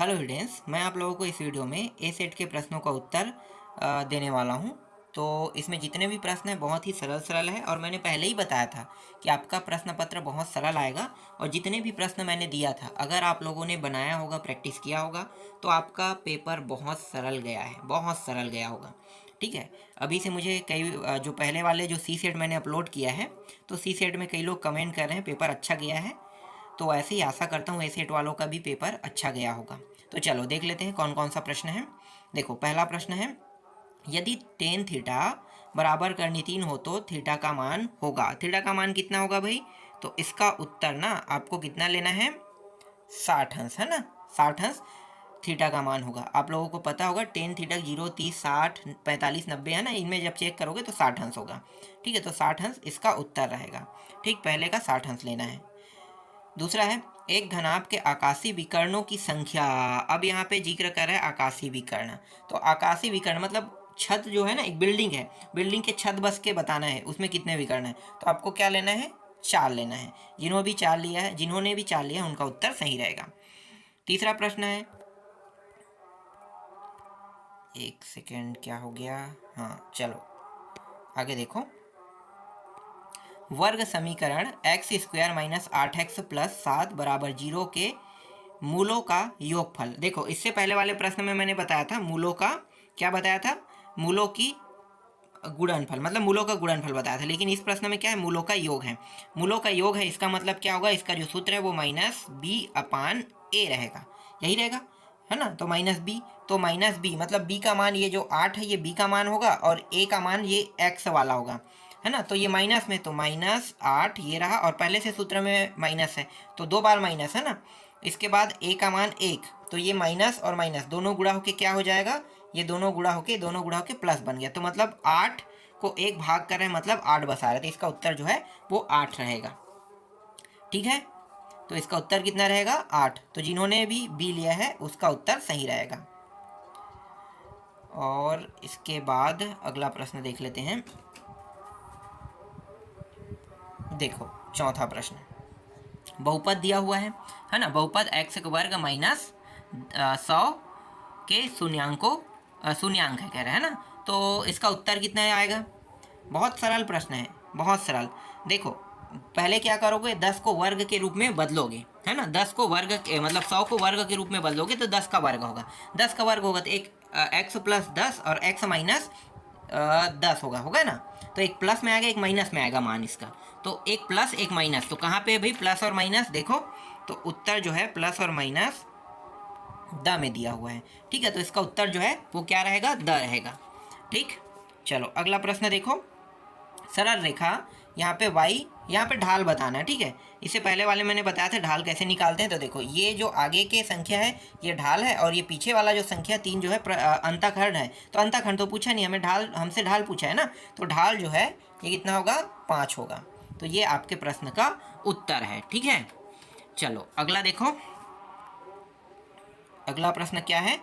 Hello students, मैं आप लोगों को इस वीडियो में ए सेट के प्रश्नों का उत्तर देने वाला हूं। तो इसमें जितने भी प्रश्न हैं बहुत ही सरल सरल है और मैंने पहले ही बताया था कि आपका प्रश्न पत्र बहुत सरल आएगा। और जितने भी प्रश्न मैंने दिया था, अगर आप लोगों ने बनाया होगा, प्रैक्टिस किया होगा, तो आपका पेपर बहुत सरल गया है, बहुत सरल गया होगा। ठीक है। अभी से मुझे कई जो पहले वाले जो सी सेट मैंने अपलोड किया है, तो सी सेट में कई लोग कमेंट कर रहे हैं पेपर अच्छा गया है। तो ऐसे ही आशा करता हूँ ए सेट वालों का भी पेपर अच्छा गया होगा। तो चलो देख लेते हैं कौन कौन सा प्रश्न है। देखो, पहला प्रश्न है, यदि टेन थीटा बराबर करनी 3 हो तो थीटा का मान होगा। थीटा का मान कितना होगा भाई? तो इसका उत्तर ना आपको कितना लेना है? 60 अंश, है ना। 60 अंश थीटा का मान होगा। आप लोगों को पता होगा टेन थीटा 0, 30, 60, 45, 90 है ना, इनमें जब चेक करोगे तो 60 अंश होगा। ठीक है, तो 60 अंश इसका उत्तर रहेगा। ठीक, पहले का 60 अंश लेना है। दूसरा है, एक घनाभ के आकाशीय विकर्णों की संख्या। अब यहाँ पे जिक्र कर रहा है आकाशीय विकर्ण। तो आकाशीय विकर्ण मतलब छत जो है ना, एक बिल्डिंग है, बिल्डिंग के छत बस के बताना है उसमें कितने विकर्ण है। तो आपको क्या लेना है? 4 लेना है। जिन्होंने भी 4 लिया है उनका उत्तर सही रहेगा। तीसरा प्रश्न है, एक सेकेंड, क्या हो गया? हाँ चलो आगे देखो। वर्ग समीकरण x square minus 8x plus 7 बराबर 0 के मूलों का योगफल। देखो, इससे पहले वाले प्रश्न में मैंने बताया था मूलों का, क्या बताया था? मूलों की गुणनफल, मतलब मूलों का गुणनफल बताया था। लेकिन इस प्रश्न में क्या है? मूलों का योग है। मूलों का योग है, इसका मतलब क्या होगा? इसका जो सूत्र है वो माइनस बी अपान ए रहेगा, यही रहेगा, है ना। तो माइनस बी, तो माइनस बी मतलब बी का मान, ये जो 8 है ये बी का मान होगा और ए का मान ये एक्स वाला होगा, है ना। तो ये माइनस में, तो माइनस 8 ये रहा, और पहले से सूत्र में माइनस है तो 2 बार माइनस, है ना। इसके बाद ए का मान 1, तो ये माइनस और माइनस दोनों गुणा होके क्या हो जाएगा? ये दोनों गुणा होके प्लस बन गया। तो मतलब 8 को 1 भाग कर रहे हैं, मतलब 8 बसा रहे, तो इसका उत्तर जो है वो 8 रहेगा। ठीक है, तो इसका उत्तर कितना रहेगा? 8। तो जिन्होंने भी बी लिया है उसका उत्तर सही रहेगा। और इसके बाद अगला प्रश्न देख लेते हैं। देखो, चौथा प्रश्न, बहुपद दिया हुआ है ना। बहुपद एक्स वर्ग माइनस 100 के शून्यांक है कह रहे हैं ना। तो इसका उत्तर कितना आएगा? बहुत सरल प्रश्न है, बहुत सरल। देखो, पहले क्या करोगे? 10 को वर्ग के रूप में बदलोगे, है ना। 10 को वर्ग के मतलब 100 को वर्ग के रूप में बदलोगे तो 10 का वर्ग होगा। 10 का वर्ग होगा तो एक एक्स प्लस 10 और एक्स माइनस 10 होगा ना। तो एक प्लस में आएगा, एक माइनस में आएगा मान इसका। तो एक प्लस एक माइनस, तो कहाँ पे भाई प्लस और माइनस? देखो, तो उत्तर जो है प्लस और माइनस द में दिया हुआ है। ठीक है, तो इसका उत्तर जो है वो क्या रहेगा? द रहेगा। ठीक, चलो अगला प्रश्न देखो। सरल रेखा, यहाँ पे y, यहाँ पे ढाल बताना है। ठीक है, इससे पहले वाले मैंने बताया था ढाल कैसे निकालते हैं। तो देखो, ये जो आगे के संख्या है ये ढाल है, और ये पीछे वाला जो संख्या 3 जो है अंतःखंड है। तो अंतःखंड तो पूछा नहीं, हमसे ढाल पूछा है ना। तो ढाल जो है ये कितना होगा? 5 होगा। तो ये आपके प्रश्न का उत्तर है। ठीक है, चलो अगला देखो। अगला प्रश्न क्या है?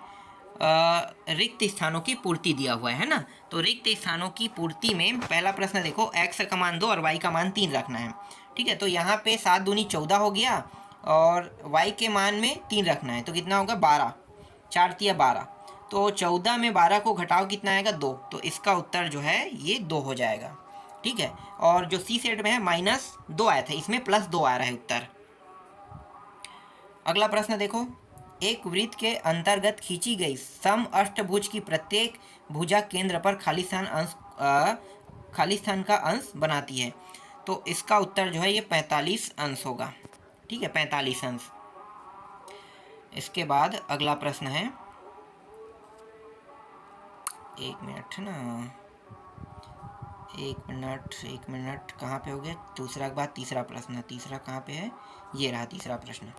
रिक्त स्थानों की पूर्ति दिया हुआ है ना। तो रिक्त स्थानों की पूर्ति में पहला प्रश्न देखो, x का मान 2 और y का मान 3 रखना है। ठीक है, तो यहाँ पे 7 दूनी 14 हो गया, और y के मान में 3 रखना है, तो कितना होगा? 12, 4 तिया 12। तो 14 में 12 को घटाओ, कितना आएगा? 2। तो इसका उत्तर जो है ये 2 हो जाएगा। ठीक है, और जो सी सेट में है -2 आया था, इसमें +2 आ रहा है उत्तर। अगला प्रश्न देखो, एक वृत्त के अंतर्गत खींची गई सम अष्टभुज की प्रत्येक भुजा केंद्र पर खाली स्थान का अंश बनाती है। तो इसका उत्तर जो है ये 45 अंश होगा। ठीक है, 45 अंश। इसके बाद अगला प्रश्न है, एक मिनट ना, एक मिनट कहाँ पे हो गया? दूसरा के बाद तीसरा प्रश्न, तीसरा कहाँ पे है? ये रहा तीसरा प्रश्न।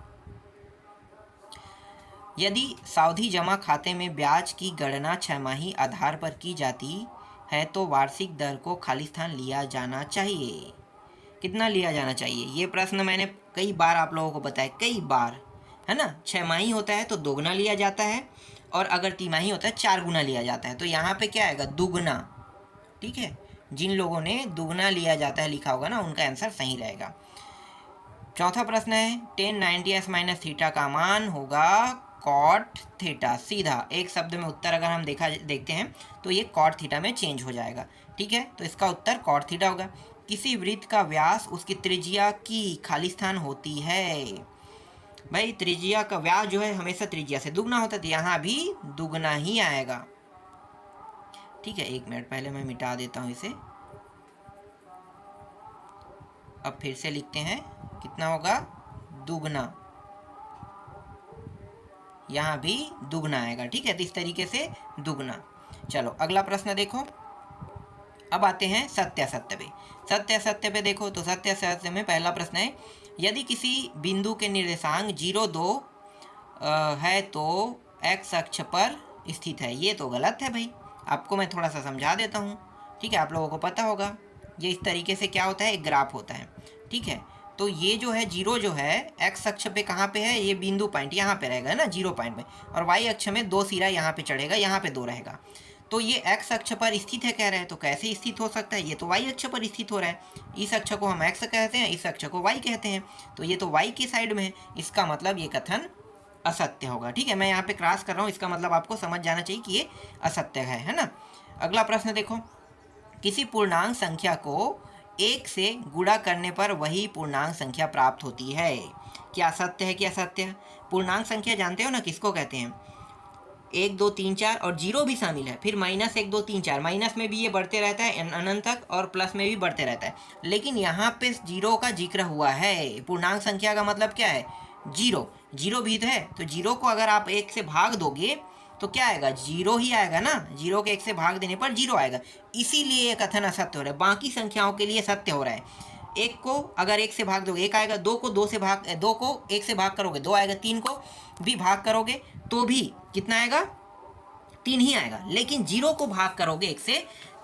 यदि सावधि जमा खाते में ब्याज की गणना छमाही आधार पर की जाती है तो वार्षिक दर को खाली स्थान लिया जाना चाहिए। कितना लिया जाना चाहिए? ये प्रश्न मैंने कई बार आप लोगों को बताया, कई बार, है ना। छमाही होता है तो दोगुना लिया जाता है, और अगर तिमाही होता है 4 गुना लिया जाता है। तो यहाँ पे क्या आएगा? दुगुना। ठीक है, जिन लोगों ने दुगुना लिया जाता है लिखा होगा ना, उनका आंसर सही रहेगा। चौथा प्रश्न है, tan 90s माइनस थीटा का मान होगा कॉट थीटा, सीधा एक शब्द में उत्तर अगर हम देखते हैं तो ये कॉट थीटा में चेंज हो जाएगा। ठीक है, तो इसका उत्तर कॉट थीटा होगा। किसी वृत्त का व्यास उसकी त्रिज्या की खाली स्थान होती है। भाई त्रिज्या का व्यास जो है हमेशा त्रिज्या से दुगना होता है, तो यहाँ भी दुगना ही आएगा। ठीक है, एक मिनट पहले मैं मिटा देता हूँ इसे। अब फिर से लिखते हैं, कितना होगा, दुगना, यहाँ भी दुगना आएगा। ठीक है, तो इस तरीके से दुगना। चलो अगला प्रश्न देखो। अब आते हैं सत्य असत्य पे। सत्य असत्य पे देखो तो सत्य असत्य में पहला प्रश्न है, यदि किसी बिंदु के निर्देशांक 0,2 है तो x अक्ष पर स्थित है। ये तो गलत है भाई, आपको मैं थोड़ा सा समझा देता हूँ। ठीक है, आप लोगों को पता होगा ये इस तरीके से क्या होता है, एक ग्राफ होता है। ठीक है, तो ये जो है 0 जो है x अक्ष पे कहाँ पे है, ये बिंदु पॉइंट यहाँ पे रहेगा ना 0 पॉइंट में, और y अक्ष में 2 सिरा यहाँ पे चढ़ेगा, यहाँ पे 2 रहेगा। तो ये x अक्ष पर स्थित है कह रहे हैं, तो कैसे स्थित हो सकता है, ये तो y अक्ष पर स्थित हो रहा है। इस अक्ष को हम x कहते हैं, इस अक्ष को y कहते हैं, तो ये तो y की साइड में है। इसका मतलब ये कथन असत्य होगा। ठीक है, मैं यहाँ पे क्रॉस कर रहा हूँ, इसका मतलब आपको समझ जाना चाहिए कि ये असत्य है ना। अगला प्रश्न देखो, किसी पूर्णांक संख्या को 1 से गुणा करने पर वही पूर्णांक संख्या प्राप्त होती है। क्या सत्य है, क्या असत्य है? पूर्णांक संख्या जानते हो ना किसको कहते हैं, 1 2 3 4 और 0 भी शामिल है, फिर माइनस 1 2 3 4, माइनस में भी ये बढ़ते रहता है अनंत तक, और प्लस में भी बढ़ते रहता है। लेकिन यहाँ पे 0 का जिक्र हुआ है। पूर्णांक संख्या का मतलब क्या है, 0 0 भी तो है, तो 0 को अगर आप 1 से भाग दोगे तो क्या आएगा, 0 ही आएगा ना। 0 के 1 से भाग देने पर 0 आएगा, इसीलिए ये कथन असत्य हो रहा है। बाकी संख्याओं के लिए सत्य हो रहा है। 1 को अगर 1 से भाग दोगे 1 आएगा, 2 को 2 को 1 से भाग करोगे 2 आएगा, 3 को भी भाग करोगे तो भी कितना आएगा, 3 ही आएगा। लेकिन 0 को भाग करोगे 1 से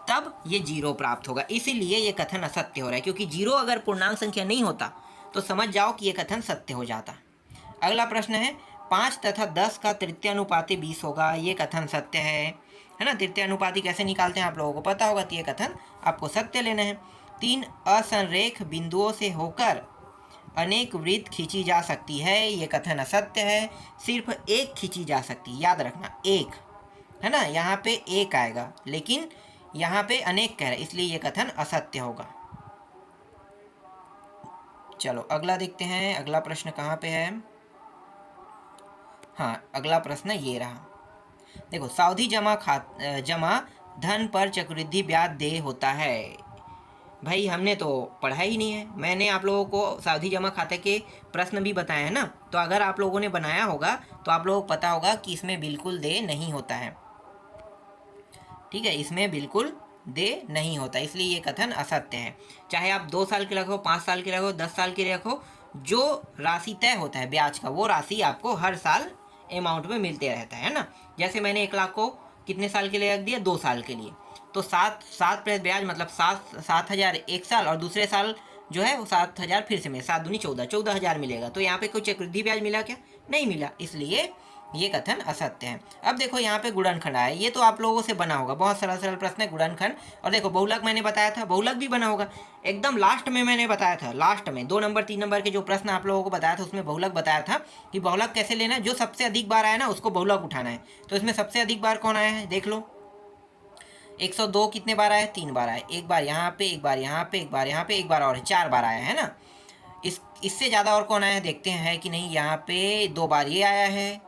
तब ये 0 प्राप्त होगा, इसीलिए ये कथन असत्य हो रहा है। क्योंकि 0 अगर पूर्णांक संख्या नहीं होता तो समझ जाओ कि ये कथन सत्य हो जाता। अगला प्रश्न है, 5 तथा 10 का तृतीयानुपाती 20 होगा। ये कथन सत्य है ना। तृतीयानुपाती कैसे निकालते हैं आप लोगों को पता होगा, तो ये कथन आपको सत्य लेना है। 3 असंरेख बिंदुओं से होकर अनेक वृत्त खींची जा सकती है। ये कथन असत्य है, सिर्फ एक खींची जा सकती है, याद रखना एक, है ना। यहाँ पे एक आएगा, लेकिन यहाँ पे अनेक कह रहा है, इसलिए ये कथन असत्य होगा। चलो अगला देखते हैं, अगला प्रश्न कहाँ पे है। हाँ, अगला प्रश्न ये रहा। देखो, सावधि जमा धन पर चक्रवृद्धि ब्याज देय होता है। भाई हमने तो पढ़ा ही नहीं है। मैंने आप लोगों को सावधि जमा खाते के प्रश्न भी बताए हैं ना, तो अगर आप लोगों ने बनाया होगा तो आप लोगों को पता होगा कि इसमें बिल्कुल देय नहीं होता है। ठीक है, इसमें बिल्कुल देय नहीं होता, इसलिए ये कथन असत्य है। चाहे आप 2 साल के रखो, 5 साल के रखो, 10 साल के रखो, जो राशि तय होता है ब्याज का, वो राशि आपको हर साल अमाउंट में मिलते रहता है ना। जैसे मैंने 1 लाख को कितने साल के लिए रख दिया, 2 साल के लिए, तो 7% ब्याज मतलब 7,000 एक साल, और दूसरे साल जो है वो 7,000 फिर से 7 दूनी 14,000 मिलेगा। तो यहाँ पे कोई चक्रवृद्धि ब्याज मिला क्या, नहीं मिला, इसलिए ये कथन असत्य है। अब देखो यहाँ पे गुणनखंड आया, ये तो आप लोगों से बना होगा, बहुत सरल सरल प्रश्न है गुणनखंड। और देखो बहुलक मैंने बताया था, बहुलक भी बना होगा, एकदम लास्ट में मैंने बताया था, लास्ट में 2 नंबर 3 नंबर के जो प्रश्न आप लोगों को बताया था उसमें बहुलक बताया था कि बहुलक कैसे लेना है। जो सबसे अधिक बार आया ना उसको बहुलक उठाना है। तो इसमें सबसे अधिक बार कौन आया है देख लो, 102 कितने बार आया, 3 बार आया, एक बार यहाँ पे, एक बार यहाँ पे, एक बार यहाँ पे, एक बार और 4 बार आया है ना। इससे ज़्यादा और कौन आया है देखते हैं कि नहीं, यहाँ पे 2 बार ये आया है,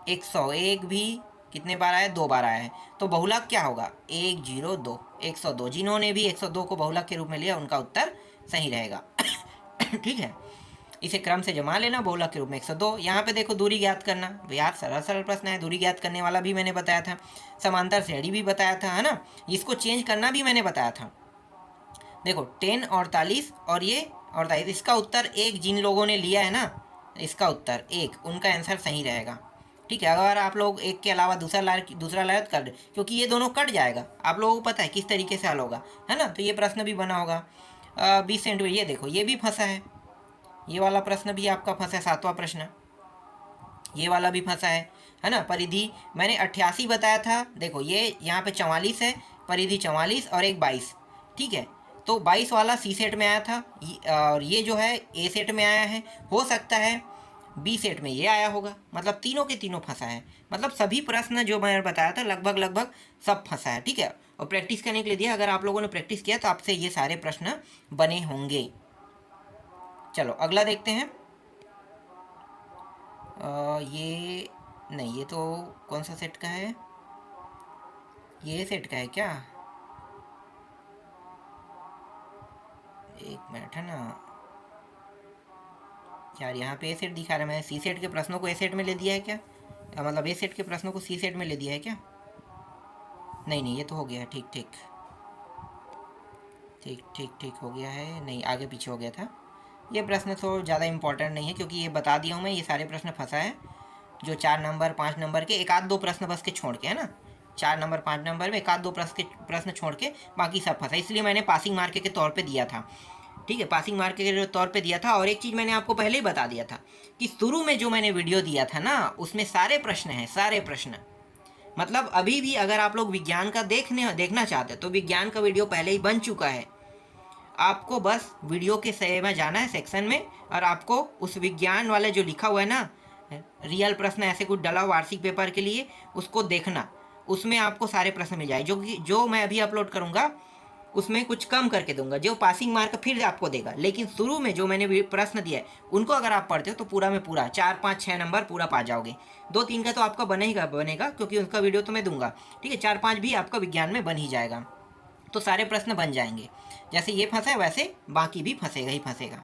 101 भी कितने बार आया, 2 बार आया है। तो बहुलक क्या होगा, 102, 102। जिन्होंने भी 102 को बहुलक के रूप में लिया उनका उत्तर सही रहेगा। ठीक है, इसे क्रम से जमा लेना, बहुलक के रूप में 102। यहाँ पे देखो दूरी ज्ञात करना, यार सरल सरल प्रश्न है, दूरी ज्ञात करने वाला भी मैंने बताया था, समांतर श्रेणी भी बताया था, है ना। इसको चेंज करना भी मैंने बताया था। देखो 10 48 और ये 48, इसका उत्तर 1 जिन लोगों ने लिया है ना, इसका उत्तर 1, उनका आंसर सही रहेगा। ठीक है, अगर आप लोग 1 के अलावा दूसरा लायत कर दे, क्योंकि ये दोनों कट जाएगा, आप लोगों को पता है किस तरीके से हल होगा, है ना। तो ये प्रश्न भी बना होगा 20 सेंटीमीटर, ये देखो ये भी फंसा है, ये वाला प्रश्न भी आपका फंसा है, 7वां प्रश्न, ये वाला भी फंसा है ना। परिधि मैंने 88 बताया था, देखो ये यहाँ पे 44 है, परिधि 44 और एक 22। ठीक है, तो 22 वाला सी सेट में आया था, और ये जो है ए सेट में आया है। हो सकता है बी सेट में ये आया होगा, मतलब तीनों के तीनों फंसा है। मतलब सभी प्रश्न जो मैंने बताया था लगभग लगभग सब फंसा है, ठीक है। और प्रैक्टिस करने के लिए दिया, अगर आप लोगों ने प्रैक्टिस किया तो आपसे ये सारे प्रश्न बने होंगे। चलो अगला देखते हैं। ये नहीं, ये तो कौन सा सेट का है, ये सेट का है क्या? एक मिनट है ना यार, यहाँ पे ए सेट दिखा रहा है, मैंने सी सेट के प्रश्नों को ए सेट में ले दिया है क्या? मतलब ए सेट के प्रश्नों को सी सेट में ले दिया है क्या? नहीं नहीं, ये तो हो गया है, ठीक ठीक ठीक ठीक ठीक हो गया है, नहीं आगे पीछे हो गया था। ये प्रश्न तो ज़्यादा इंपॉर्टेंट नहीं है, क्योंकि ये बता दिया हूँ मैं, ये सारे प्रश्न फंसा है। जो 4 नंबर 5 नंबर के एक आध दो प्रश्न बस के छोड़ के, है ना, 4 नंबर 5 नंबर में एक आध दो प्रश्न छोड़ के बाकी सब फंसा, इसलिए मैंने पासिंग मार्क के तौर पे दिया था, ठीक है, पासिंग मार्क के तौर पे दिया था। और एक चीज़ मैंने आपको पहले ही बता दिया था कि शुरू में जो मैंने वीडियो दिया था ना, उसमें सारे प्रश्न हैं, सारे प्रश्न। मतलब अभी भी अगर आप लोग विज्ञान का देखना चाहते हैं तो विज्ञान का वीडियो पहले ही बन चुका है। आपको बस वीडियो के सही में जाना है सेक्शन में, और आपको उस विज्ञान वाले जो लिखा हुआ है ना, रियल प्रश्न ऐसे कुछ डला वार्षिक पेपर के लिए, उसको देखना। उसमें आपको सारे प्रश्न मिल जाए, जो मैं अभी अपलोड करूँगा उसमें कुछ कम करके दूंगा, जो पासिंग मार्क फिर आपको देगा। लेकिन शुरू में जो मैंने प्रश्न दिया है उनको अगर आप पढ़ते हो तो पूरा में पूरा 4 5 6 नंबर पूरा पा जाओगे। 2 3 का तो आपका बनेगा क्योंकि उनका वीडियो तो मैं दूंगा, ठीक है। 4 5 भी आपका विज्ञान में बन ही जाएगा, तो सारे प्रश्न बन जाएंगे। जैसे ये फंसा है वैसे बाकी भी फंसेगा ही फंसेगा।